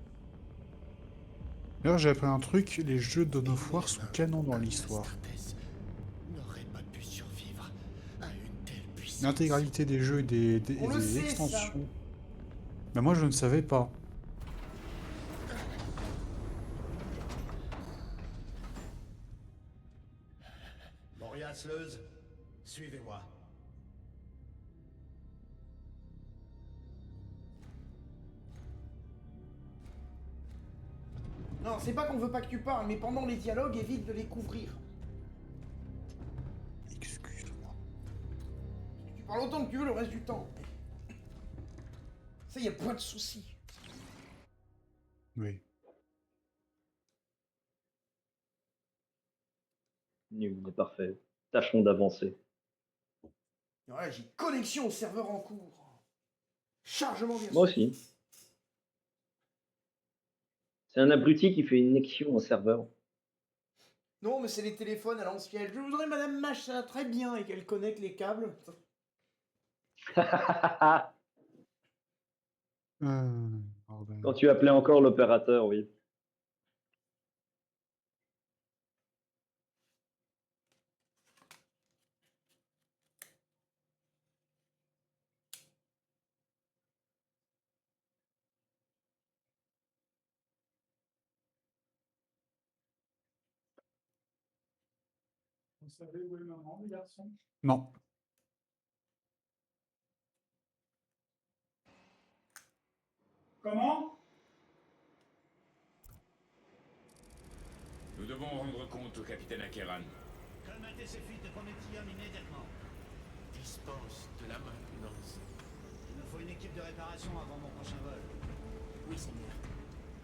Speaker 3: D'ailleurs, j'ai appris un truc, les jeux de Dawn of War sont canons dans l'histoire.
Speaker 9: Astartes n'aurait pas pu survivre à une telle puissance.
Speaker 3: L'intégralité des jeux et des
Speaker 1: On le sait, ça.
Speaker 3: extensions. Mais moi, je ne savais pas.
Speaker 9: Boreas Leuz, suivez-moi.
Speaker 1: Non, c'est pas qu'on veut pas que tu parles, mais pendant les dialogues, évite de les couvrir.
Speaker 3: Excuse-moi.
Speaker 1: Tu parles autant que tu veux le reste du temps. Ça, y a pas de souci.
Speaker 3: Oui.
Speaker 2: Nul, mais parfait. Tâchons d'avancer.
Speaker 1: Voilà, j'ai connexion au serveur en cours. Chargement bien sûr.
Speaker 2: Moi aussi. C'est un abruti qui fait une connexion au serveur.
Speaker 1: Non, mais c'est les téléphones à l'ancienne. Je voudrais Madame Machin très bien et qu'elle connecte les câbles.
Speaker 3: Bordel.
Speaker 2: Quand tu appelais encore l'opérateur, oui.
Speaker 3: Vous savez où est maman, les garçons? Non. Comment?
Speaker 5: Nous devons rendre compte au capitaine Akeran.
Speaker 7: Colmatez ces fuites de prométhium immédiatement. Dispose de la maintenance. Il me faut une équipe de réparation avant mon prochain vol. Oui, Seigneur.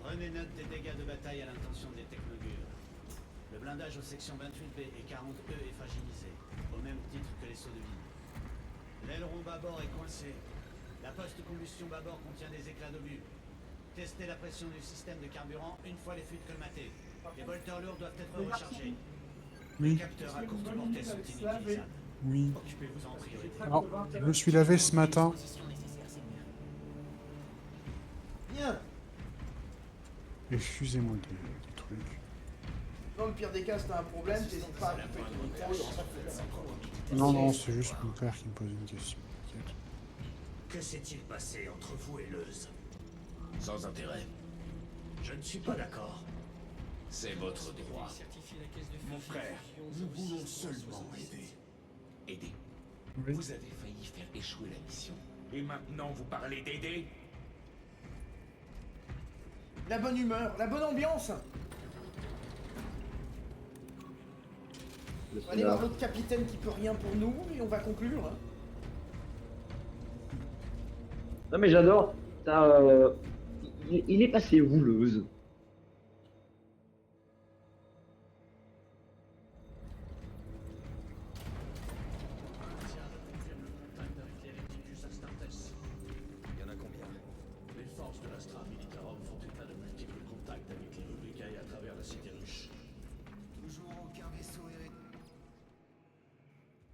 Speaker 7: Prenez note des dégâts de bataille à l'intention des technogures. Le blindage aux sections 28B et 40E est fragilisé, au même titre que les sauts de vide. L'aileron bâbord est coincé. La poste combustion bâbord contient des éclats d'obus. Testez la pression du système de carburant une fois les fuites colmatées. Les bolteurs lourds doivent être rechargés. Les
Speaker 3: Oui.
Speaker 7: capteurs à courte portée sont inutilisables.
Speaker 3: Oui.
Speaker 7: Occupez-vous en priorité.
Speaker 3: Alors, je me suis lavé ce matin.
Speaker 1: Bien.
Speaker 3: Excusez-moi des trucs.
Speaker 1: Dans le pire des cas, si t'as un problème, t'hésites pas à couper ton micro.
Speaker 3: Non, non, c'est juste mon père qui me pose une question. T'inquiète.
Speaker 7: Que s'est-il passé entre vous et Leuz?
Speaker 5: Sans intérêt.
Speaker 7: Je ne suis pas d'accord.
Speaker 5: C'est votre droit.
Speaker 9: Mon frère, nous voulons seulement aider.
Speaker 5: Aider.
Speaker 3: Oui.
Speaker 5: Vous avez failli faire échouer la mission. Et maintenant, vous parlez d'aider?
Speaker 1: La bonne humeur, la bonne ambiance.
Speaker 2: Le
Speaker 1: On va aller voir
Speaker 2: scénar.
Speaker 1: l'autre capitaine qui peut rien pour nous et on va conclure. Hein.
Speaker 2: Non mais j'adore. Il est passé où, Leuz?
Speaker 9: Il y en a combien?
Speaker 7: Les forces de l'Astra Militarum font état de multiples contacts avec les Rubricae à travers la cité ruche.
Speaker 9: Toujours aucun vaisseau hérité.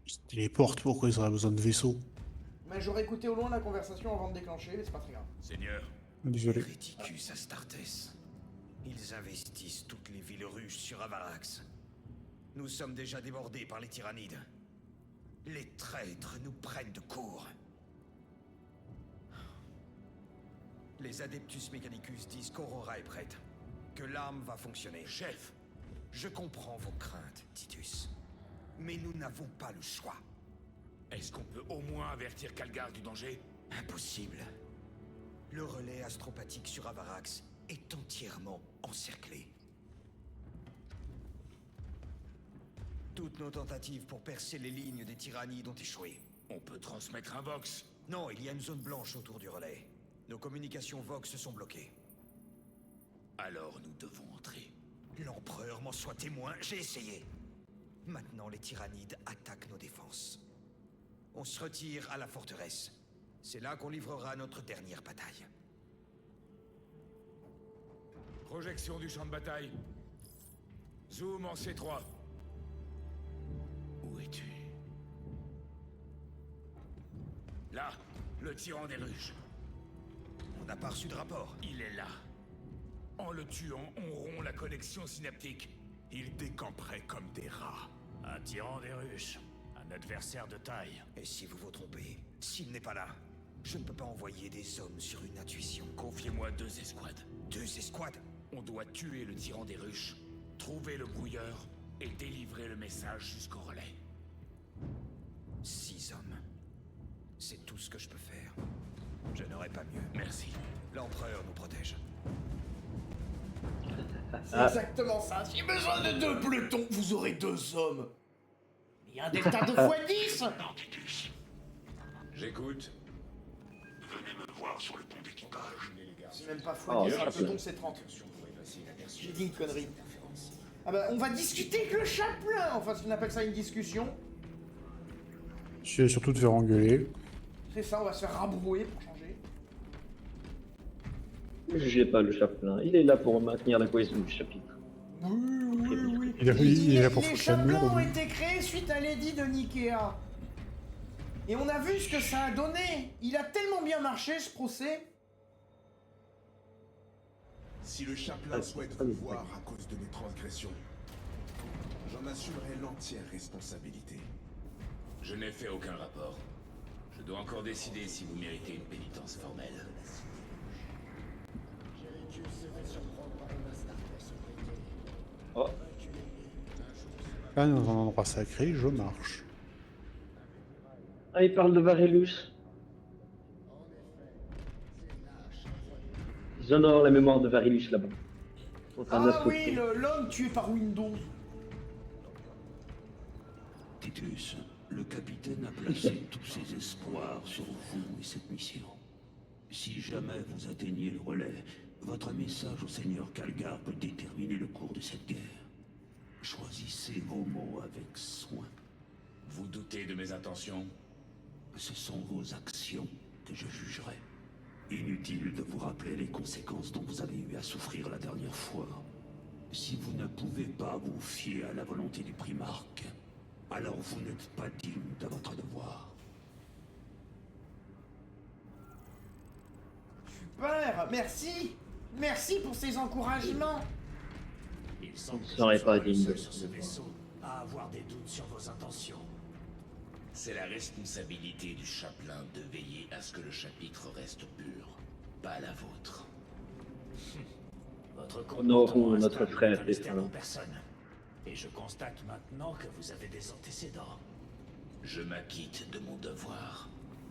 Speaker 3: Ils se téléportent, pourquoi ils auraient besoin de vaisseaux?
Speaker 1: Mais j'aurais écouté au loin la conversation avant de déclencher, mais c'est pas très grave.
Speaker 5: Seigneur,
Speaker 3: Désolé.
Speaker 9: Héréticus Astartes. Ils investissent toutes les villes ruches sur Avarax. Nous sommes déjà débordés par les tyrannides. Les traîtres nous prennent de court. Les Adeptus Mechanicus disent qu'Aurora est prête, que l'arme va fonctionner.
Speaker 5: chef,
Speaker 9: Je comprends vos craintes, Titus. Mais nous n'avons pas le choix.
Speaker 5: est-ce qu'on peut au moins avertir Calgar du danger?
Speaker 9: Impossible. Le relais astropathique sur Avarax est entièrement encerclé. Toutes nos tentatives pour percer les lignes des tyrannides ont échoué.
Speaker 5: On peut transmettre un Vox.
Speaker 9: Non, il y a une zone blanche autour du relais. Nos communications Vox sont bloquées.
Speaker 5: Alors nous devons entrer.
Speaker 9: L'Empereur m'en soit témoin, j'ai essayé. Maintenant, les tyrannides attaquent nos défenses. On se retire à la forteresse. C'est là qu'on livrera notre dernière bataille.
Speaker 5: Projection du champ de bataille. Zoom en C3. Où es-tu? Là, le tyran des ruches.
Speaker 9: On n'a pas reçu de rapport.
Speaker 5: Il est là. En le tuant, on rompt la connexion synaptique. Il décamperait comme des rats.
Speaker 10: Un tyran des ruches. Un adversaire de taille.
Speaker 9: Et si vous vous trompez, s'il n'est pas là, je ne peux pas envoyer des hommes sur une intuition.
Speaker 5: Confiez-moi 2 escouades.
Speaker 9: 2 escouades?
Speaker 5: On doit tuer le tyran des ruches, trouver le brouilleur et délivrer le message jusqu'au relais.
Speaker 9: 6 hommes. C'est tout ce que je peux faire. Je n'aurai pas mieux.
Speaker 5: Merci.
Speaker 9: L'Empereur nous protège.
Speaker 1: C'est exactement ça. J'ai besoin de 2 pelotons, vous aurez 2 hommes. Il y a un delta 2 x 10.
Speaker 5: J'écoute.
Speaker 8: Venez me voir sur le pont d'équipage.
Speaker 1: C'est même pas x
Speaker 2: Oh,
Speaker 1: 10, un
Speaker 2: chapeau.
Speaker 1: peloton c'est 30. J'ai dit une connerie. Ah bah on va discuter avec le chapelain. Enfin, si on appelle ça une discussion.
Speaker 3: Je vais surtout te faire engueuler.
Speaker 1: C'est ça, on va se faire rabrouer pour changer.
Speaker 2: Ne jugez pas le chapelain, il est là pour maintenir la cohésion du chapitre.
Speaker 1: Oui.
Speaker 3: Il est là pour
Speaker 1: Les
Speaker 3: foutre la
Speaker 1: chapelains ont
Speaker 3: merde.
Speaker 1: été créés suite à l'édit de Nikea. Et on a vu ce que ça a donné. Il a tellement bien marché ce procès.
Speaker 11: Si le chapelain souhaite vous voir à cause de mes transgressions, j'en assumerai l'entière responsabilité.
Speaker 5: Je n'ai fait aucun rapport. Je dois encore décider si vous méritez une pénitence formelle.
Speaker 2: Oh,
Speaker 3: Là, dans un endroit sacré, je marche.
Speaker 2: ah, il parle de Varellus. Ils honorent la mémoire de Varellus là-bas. Contre un
Speaker 1: Ah
Speaker 2: assaut.
Speaker 1: oui, l'homme tué par Windows.
Speaker 4: Titus, le capitaine a placé tous ses espoirs sur vous et cette mission. Si jamais vous atteignez le relais, votre message au seigneur Calgar peut déterminer le cours de cette guerre. Choisissez vos mots avec soin.
Speaker 5: Vous doutez de mes intentions?
Speaker 4: Ce sont vos actions que je jugerai. Inutile de vous rappeler les conséquences dont vous avez eu à souffrir la dernière fois. Si vous ne pouvez pas vous fier à la volonté du primarque, alors vous n'êtes pas digne de votre devoir.
Speaker 1: Super, merci. Merci pour ces encouragements.
Speaker 10: Il semble que
Speaker 2: ne serait
Speaker 10: je
Speaker 2: pas
Speaker 10: sois le
Speaker 2: digne
Speaker 10: seul
Speaker 2: de
Speaker 10: sur ce vaisseau à avoir des doutes sur vos intentions.
Speaker 5: C'est la responsabilité du chapelain de veiller à ce que le chapitre reste pur, pas la vôtre.
Speaker 10: Votre
Speaker 2: Honorons
Speaker 10: comportement
Speaker 2: notre
Speaker 10: instable
Speaker 2: frère
Speaker 10: est un mystère
Speaker 2: défunt.
Speaker 10: pour personne. Et je constate maintenant que vous avez des antécédents.
Speaker 5: Je m'acquitte de mon devoir,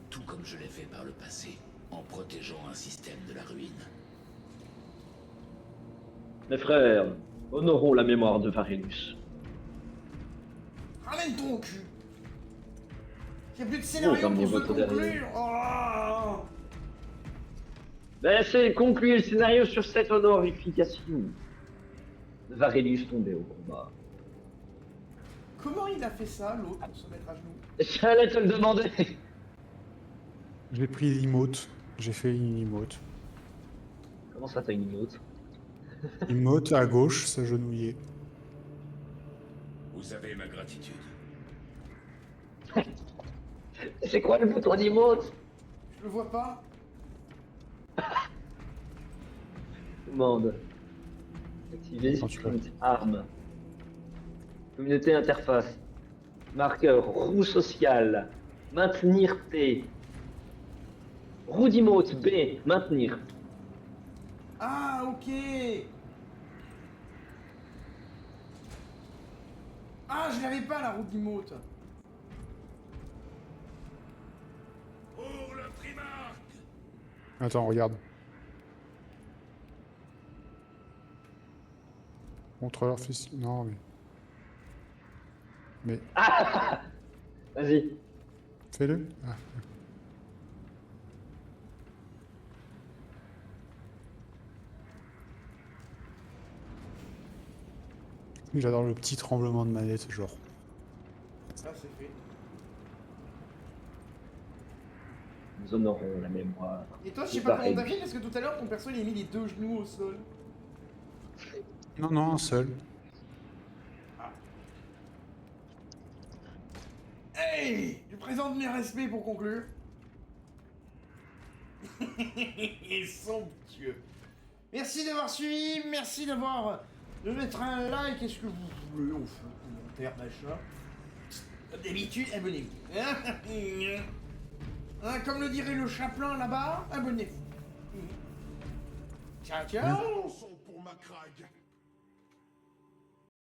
Speaker 5: tout comme je l'ai fait par le passé, en protégeant un système de la ruine.
Speaker 2: Mes frères, honorons la mémoire de Varellus.
Speaker 1: Ramène ton cul. Il n'y a plus de scénario
Speaker 2: comme
Speaker 1: pour
Speaker 2: dit
Speaker 1: se
Speaker 2: votre dernier.
Speaker 1: conclure. Oh.
Speaker 2: Ben c'est conclu le scénario sur cette honorification. Varellus tombé au combat.
Speaker 1: Comment il a fait ça, l'autre, pour se mettre à genoux?
Speaker 2: J'allais te le demander.
Speaker 3: J'ai pris l'emote. J'ai fait une emote.
Speaker 2: Comment ça t'as une autre?
Speaker 3: Emote à gauche, s'agenouiller.
Speaker 5: Vous avez ma gratitude.
Speaker 2: C'est quoi le bouton d'emote?
Speaker 1: Je le vois pas.
Speaker 2: Commande. Activer
Speaker 3: Quand tu
Speaker 2: sprint arme. Communauté interface. Marqueur roue sociale. Maintenir T. Roue d'emote B. Maintenir.
Speaker 1: Ah, ok. Ah, je l'avais pas, la route d'Imote.
Speaker 5: Pour le primarque!
Speaker 3: Attends, regarde. Contrôleur fils. Non, mais. Mais
Speaker 2: Ah Vas-y.
Speaker 3: fais-le. Ah. J'adore le petit tremblement de manette, genre.
Speaker 1: Ça, c'est fait.
Speaker 2: Nous honorons la mémoire.
Speaker 1: Et toi, je sais
Speaker 2: Tout
Speaker 1: pas comment
Speaker 2: pareil.
Speaker 1: t'as fait, parce que tout à l'heure, ton perso, il a mis les 2 genoux au sol.
Speaker 3: Non, non, un seul.
Speaker 1: Hey! Je présente mes respects pour conclure. Il est somptueux. Merci d'avoir suivi, merci d'avoir... de mettre un like, est-ce que vous voulez, au fond, commentaire, machin. Comme d'habitude, abonnez-vous. Hein, comme le dirait le chaplain là-bas, abonnez-vous. Ciao, ciao!